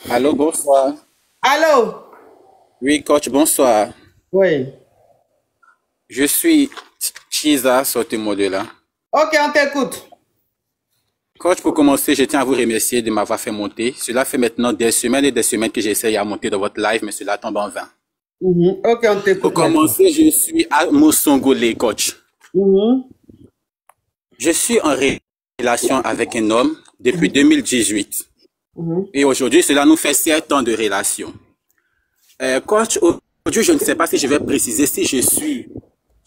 Allô, bonsoir. Allô? Oui, coach, bonsoir. Oui. Je suis Chiza, sortez-moi de là. Ok, on t'écoute. Coach, pour commencer, je tiens à vous remercier de m'avoir fait monter. Cela fait maintenant des semaines et des semaines que j'essaye à monter dans votre live, mais cela tombe en vain. Ok, on Pour t'écoute maintenant. commencer, je suis à Moussongolé, coach. Mhm. Je suis en relation avec un homme depuis 2018. Mhm. Et aujourd'hui, cela nous fait 7 ans de relation. Coach, aujourd'hui, je ne sais pas si je vais préciser si je suis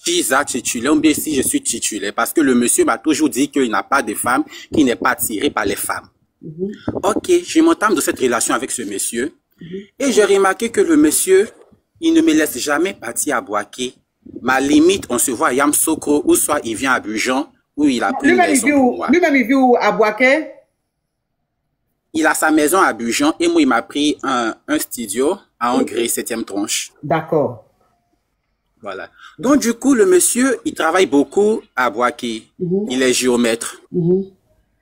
Chiza titulaire ou bien si je suis titulaire, parce que le monsieur m'a toujours dit qu'il n'a pas de femme, qu'il n'est pas attiré par les femmes. Mhm. Ok, je m'entame de cette relation avec ce monsieur et j'ai remarqué que le monsieur, il ne me laisse jamais partir à Boaké. Ma limite, on se voit à Yamsoko ou soit il vient à Bujan où il a pris une Lui-même, il maison vit pour où? moi. Lui-même, il vit où? À Boaké? Il a sa maison à Bujan et moi, il m'a pris un studio à Angers, 7e tranche. D'accord. Voilà. Donc, du coup, le monsieur, il travaille beaucoup à Boaké. Mhm. Il est géomètre. Mhm.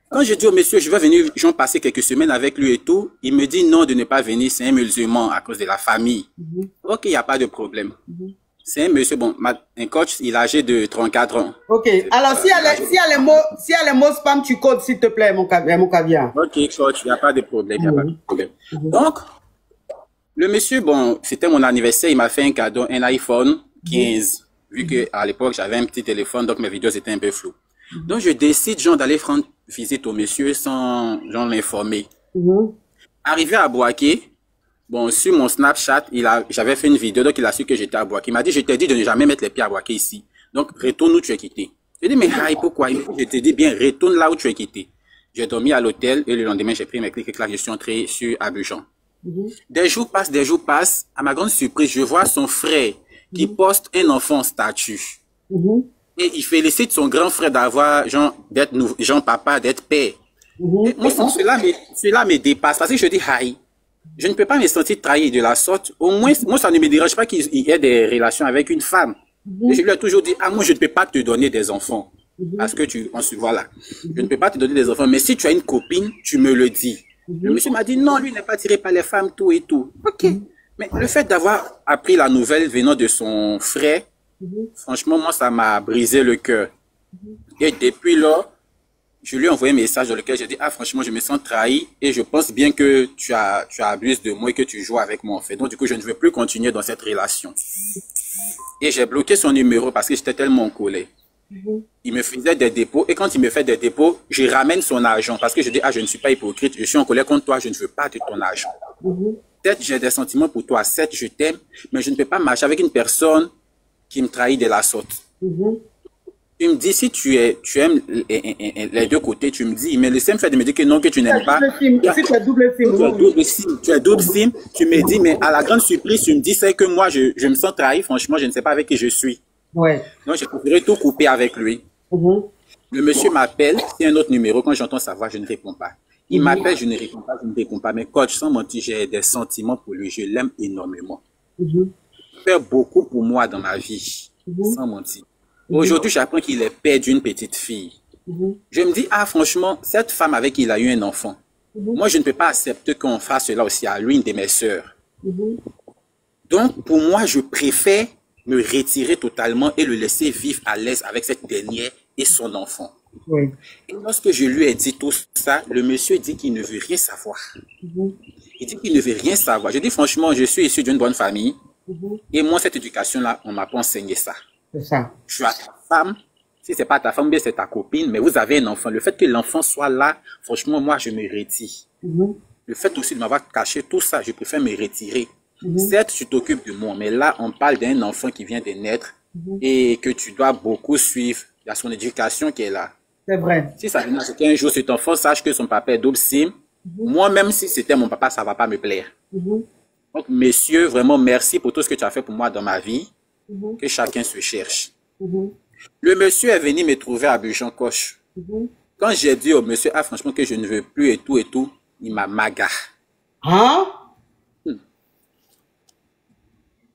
Quand je dis au monsieur, je vais venir, je vais passer quelques semaines avec lui et tout, il me dit non de ne pas venir, c'est un musulman à cause de la famille. Mhm. Ok, il n'y a pas de problème. Mhm. C'est un monsieur, bon, un coach, il est âgé de 34 ans. Ok. Alors, s'il y a les mots spam, tu codes, s'il te plaît, mon caviar. Ok, coach, il n'y a pas de problème, il n'y a pas de Mhm. problème. Mhm. Donc, le monsieur, bon, c'était mon anniversaire, il m'a fait un cadeau, un iPhone 15. Vu que à l'époque, j'avais un petit téléphone, donc mes vidéos étaient un peu floues. Donc, je décide, genre, d'aller rendre visite au monsieur sans, genre, l'informer. Mhm. Arrivé à Boaké, bon, sur mon Snapchat, j'avais fait une vidéo, donc il a su que j'étais à Boaké. Il m'a dit, je t'ai dit de ne jamais mettre les pieds à Boaké ici. Donc, retourne où tu es quitté. J'ai dit, mais hi, pourquoi? Je te dis bien, retourne là où tu es quitté. J'ai dormi à l'hôtel et le lendemain, j'ai pris mes clics et clacs, je suis entré sur Abidjan. Mhm. Des jours passent, des jours passent. À ma grande surprise, je vois son frère qui poste un enfant en statut. Mhm. Et il félicite son grand frère d'avoir, genre, d'être genre papa, d'être père. Mhm. Et moi, cela me dépasse parce que je dis, hi, je ne peux pas me sentir trahi de la sorte. Au moins, moi, ça ne me dérange pas qu'il y ait des relations avec une femme. Et je lui ai toujours dit, ah, moi, je ne peux pas te donner des enfants. Parce que on se voit là. Je ne peux pas te donner des enfants. Mais si tu as une copine, tu me le dis. Le monsieur m'a dit, non, lui n'est pas tiré par les femmes, tout et tout. Ok. Mais le fait d'avoir appris la nouvelle venant de son frère, franchement, moi, ça m'a brisé le cœur. Et depuis lors, je lui ai envoyé un message dans lequel j'ai dit, ah, franchement, je me sens trahi et je pense bien que tu abuses de moi et que tu joues avec moi, en fait. Donc, du coup, je ne veux plus continuer dans cette relation. Et j'ai bloqué son numéro parce que j'étais tellement en colère. Il me faisait des dépôts et quand il me fait des dépôts, je ramène son argent parce que je dis, ah, je ne suis pas hypocrite, je suis en colère contre toi, je ne veux pas de ton argent. Mhm. Peut-être j'ai des sentiments pour toi, certes, je t'aime, mais je ne peux pas marcher avec une personne qui me trahit de la sorte. Mhm. Tu me dis si tu aimes les deux côtés, tu me dis, mais le simple fait de me dire que non, que tu n'aimes pas, Si tu as double SIM, tu as oui. double SIM, tu as double SIM, tu me dis, mais à la grande surprise, tu me dis, c'est que moi, je me sens trahi, franchement, je ne sais pas avec qui je suis. Ouais. Donc, j'ai préféré tout couper avec lui. Mhm. Le monsieur m'appelle, c'est un autre numéro, quand j'entends sa voix, je ne réponds pas. Il Mhm. m'appelle, je ne réponds pas, je ne réponds pas. Mais coach, sans mentir, j'ai des sentiments pour lui, je l'aime énormément. Mhm. Il fait beaucoup pour moi dans ma vie, Mhm. sans mentir. Aujourd'hui, j'apprends qu'il est père d'une petite fille. Mhm. Je me dis, ah, franchement, cette femme avec qui il a eu un enfant, Mhm. moi, je ne peux pas accepter qu'on fasse cela aussi à l'une de mes sœurs. Mhm. Donc, pour moi, je préfère me retirer totalement et le laisser vivre à l'aise avec cette dernière et son enfant. Oui. Et lorsque je lui ai dit tout ça, le monsieur dit qu'il ne veut rien savoir. Mhm. Il dit qu'il ne veut rien savoir. Je dis, franchement, je suis issu d'une bonne famille Mhm. et moi, cette éducation-là, on m'a pas enseigné ça. C'est ça. Tu as ta femme, si c'est pas ta femme, bien c'est ta copine, mais vous avez un enfant. Le fait que l'enfant soit là, franchement, moi, je me retire. Mhm. Le fait aussi de m'avoir caché tout ça, je préfère me retirer. Mhm. Certes, tu t'occupes de moi, mais là, on parle d'un enfant qui vient de naître et que tu dois beaucoup suivre. Il y a son éducation qui est là. C'est vrai. Si ça venait qu'un jour cet enfant sache que son papa est double SIM, moi-même, si c'était mon papa, ça va pas me plaire. Mhm. Donc, messieurs, vraiment, merci pour tout ce que tu as fait pour moi dans ma vie. Mhm. Que chacun se cherche. Mhm. Le monsieur est venu me trouver à Bujan Coche. Mhm. Quand j'ai dit au monsieur, ah, franchement, que je ne veux plus et tout, il m'a maga. Hein?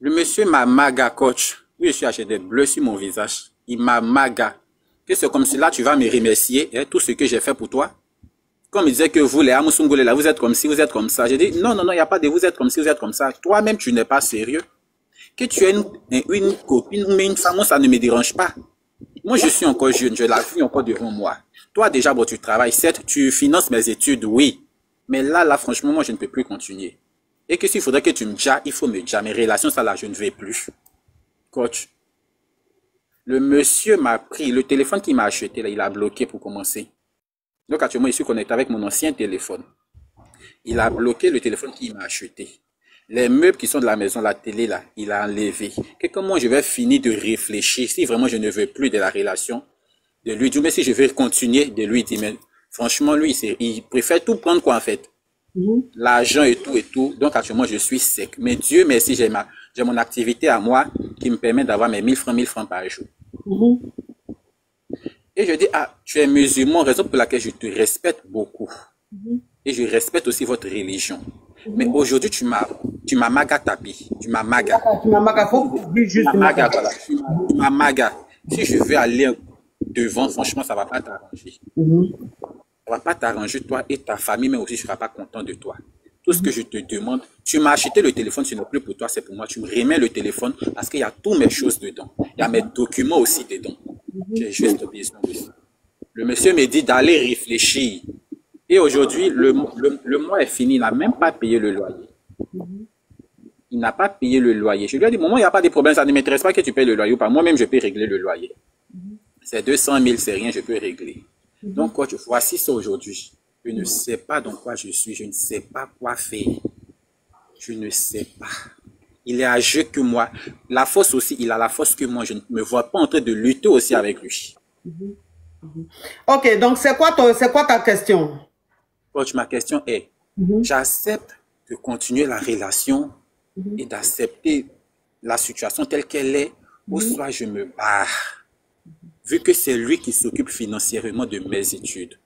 Le monsieur m'a maga, coach. Oui, je suis acheté des bleus sur mon visage. Il m'a maga. Que c'est comme cela, tu vas me remercier, hein, tout ce que j'ai fait pour toi. Comme il disait que vous, les Amusungole, là, vous êtes comme ci, vous êtes comme ça. J'ai dit, non, non, non, il n'y a pas de vous êtes comme ci, vous êtes comme ça. Toi-même, tu n'es pas sérieux. Que tu aies une copine ou une femme, moi, ça ne me dérange pas. Moi, je suis encore jeune, je la vis encore devant moi. Toi, déjà, bon, tu travailles, certes, tu finances mes études, oui. Mais là, franchement, moi, je ne peux plus continuer. Et que s'il faudrait que tu me dises, il faut me dire, mes relations, ça là, je ne vais plus. Coach, le monsieur m'a pris, le téléphone qu'il m'a acheté, là, il a bloqué pour commencer. Donc, actuellement, je suis connecté avec mon ancien téléphone. Il a bloqué le téléphone qu'il m'a acheté. Les meubles qui sont de la maison, la télé, là, il a enlevé. Et comment je vais finir de réfléchir si vraiment je ne veux plus de la relation de lui dire, mais si je veux continuer de lui dire, mais franchement, lui, il préfère tout prendre quoi, en fait. L'argent et tout. Donc, actuellement, je suis sec. Mais Dieu merci, j'ai mon activité à moi qui me permet d'avoir mes 1000 francs par jour. Et je dis, ah, tu es musulman, raison pour laquelle je te respecte beaucoup. Et je respecte aussi votre religion. Mais aujourd'hui, tu m'as maga tapis. Tu m'as maga. Tu m'as maga, faut juste tu m'as maga, voilà. Tu m'as maga. Si je veux aller devant, franchement, ça ne va pas t'arranger. Ça ne va pas t'arranger, toi et ta famille, mais aussi, je ne serai pas content de toi. Tout ce que je te demande, tu m'as acheté le téléphone, ce n'est plus pour toi, c'est pour moi. Tu me remets le téléphone parce qu'il y a toutes mes choses dedans. Il y a mes documents aussi dedans. J'ai juste besoin de ça. Le monsieur me dit d'aller réfléchir. Et aujourd'hui, le mois est fini, il n'a même pas payé le loyer. Il n'a pas payé le loyer. Je lui ai dit, maman, il n'y a pas de problème, ça ne m'intéresse pas que tu payes le loyer ou pas. Moi-même, je peux régler le loyer. C'est 200 000, c'est rien, je peux régler. Donc, coach, voici ça aujourd'hui. Je ne sais pas dans quoi je suis, je ne sais pas quoi faire. Je ne sais pas. Il est âgé que moi. La force aussi, il a la force que moi. Je ne me vois pas en train de lutter aussi avec lui. Ok, donc c'est quoi ta question? Coach, ma question est, j'accepte de continuer la relation et d'accepter la situation telle qu'elle est, ou soit je me barre, vu que c'est lui qui s'occupe financièrement de mes études.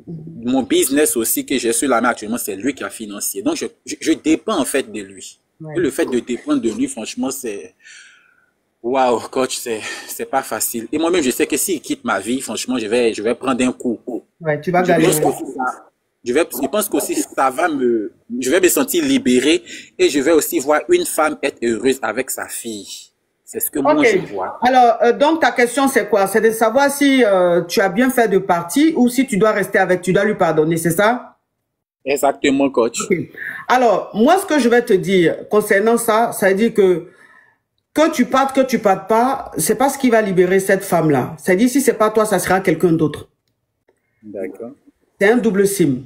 Mon business aussi que j'ai sur la main actuellement, c'est lui qui a financé. Donc, je dépends en fait de lui. Et le fait de dépendre de lui, franchement, c'est... Waouh, coach, c'est pas facile. Et moi-même, je sais que s'il quitte ma vie, franchement, je vais prendre un coup. Ouais, tu vas galérer. Je pense qu'aussi ça va je vais me sentir libéré et je vais aussi voir une femme être heureuse avec sa fille. C'est ce que moi je vois. Alors, donc ta question c'est quoi? C'est de savoir si tu as bien fait de partir ou si tu dois rester avec, tu dois lui pardonner, c'est ça? Exactement, coach. Okay. Alors, moi ce que je vais te dire concernant ça, ça veut dire que tu partes pas, c'est pas ce qui va libérer cette femme-là. C'est-à-dire si c'est pas toi, ça sera quelqu'un d'autre. D'accord. C'est un double SIM.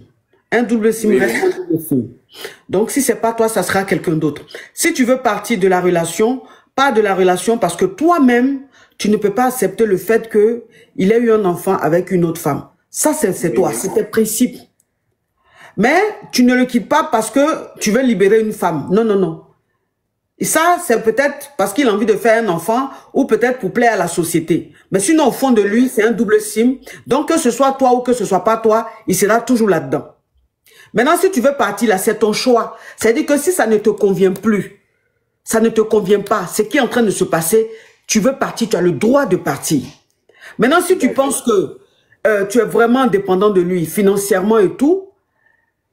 Un double SIM reste un double SIM. Donc, si c'est pas toi, ça sera quelqu'un d'autre. Si tu veux partir de la relation, pas de la relation parce que toi-même, tu ne peux pas accepter le fait que il ait eu un enfant avec une autre femme. Ça, c'est toi, c'est tes principes. Mais tu ne le quittes pas parce que tu veux libérer une femme. Non, non, non. Et ça, c'est peut-être parce qu'il a envie de faire un enfant ou peut-être pour plaire à la société. Mais sinon, au fond de lui, c'est un double SIM. Donc, que ce soit toi ou que ce soit pas toi, il sera toujours là-dedans. Maintenant, si tu veux partir là, c'est ton choix. C'est-à-dire que si ça ne te convient plus, ça ne te convient pas, ce qui est en train de se passer, tu veux partir, tu as le droit de partir. Maintenant, si tu penses que tu es vraiment dépendant de lui financièrement et tout,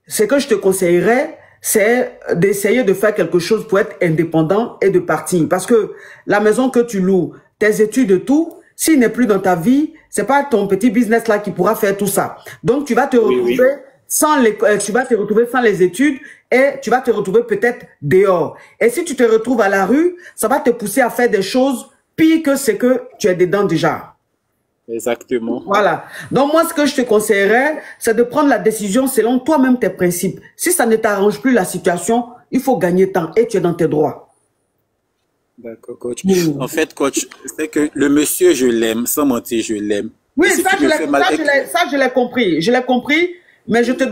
ce que je te conseillerais, c'est d'essayer de faire quelque chose pour être indépendant et de partir. Parce que la maison que tu loues, tes études et tout, s'il n'est plus dans ta vie, c'est pas ton petit business là qui pourra faire tout ça. Donc, tu vas te retrouver sans les études et tu vas te retrouver peut-être dehors. Et si tu te retrouves à la rue, ça va te pousser à faire des choses pires que ce que tu es dedans déjà. Exactement. Voilà. Donc, moi, ce que je te conseillerais, c'est de prendre la décision selon toi-même tes principes. Si ça ne t'arrange plus la situation, il faut gagner temps et tu es dans tes droits. D'accord, coach. En fait, coach, c'est que le monsieur, je l'aime, sans mentir, je l'aime. Oui, si ça, je l'ai compris. Je l'ai compris, mais je t'ai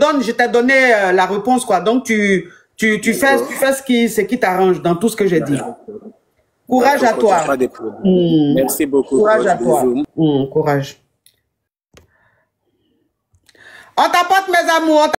donné la réponse, quoi. Donc, tu fais ce qui t'arrange dans tout ce que j'ai dit. Courage à toi. Pas de Merci beaucoup. Courage à toi. Courage. On t'apporte, mes amours.